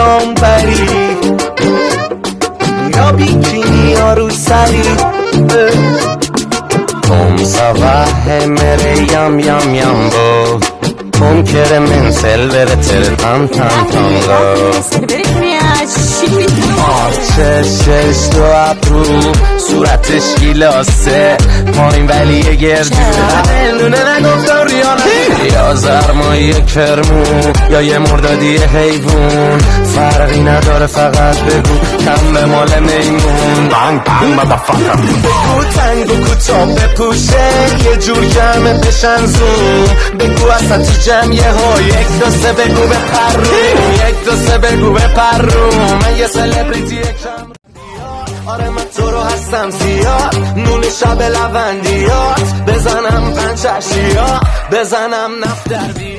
یا بری یا بیکینی یا رو سری Kom sabah mere yam yam yambo Kom kere men selvere tere tam tam tango چشش تو ابرو صورتش گیلاسه پایین ولی یه گردونه نونه نگفتم ریانه یا زرمایی کرمو یا یه مردادی حیوون فرقی نداره فقط بگو کم به مال میمون بانگ بانگ مدفکر بگو تنگو کتاب بپوشه یه جور جمعه بشن زوم بگو اصلا تو جمعه ها یک دو سه بگو به پروم یک دو سه بگو به پروم من یه سلبریتی کم آره من تو رو هستم زیاد نون شب لوندیات بزنم پنچشیات بزنم نفت در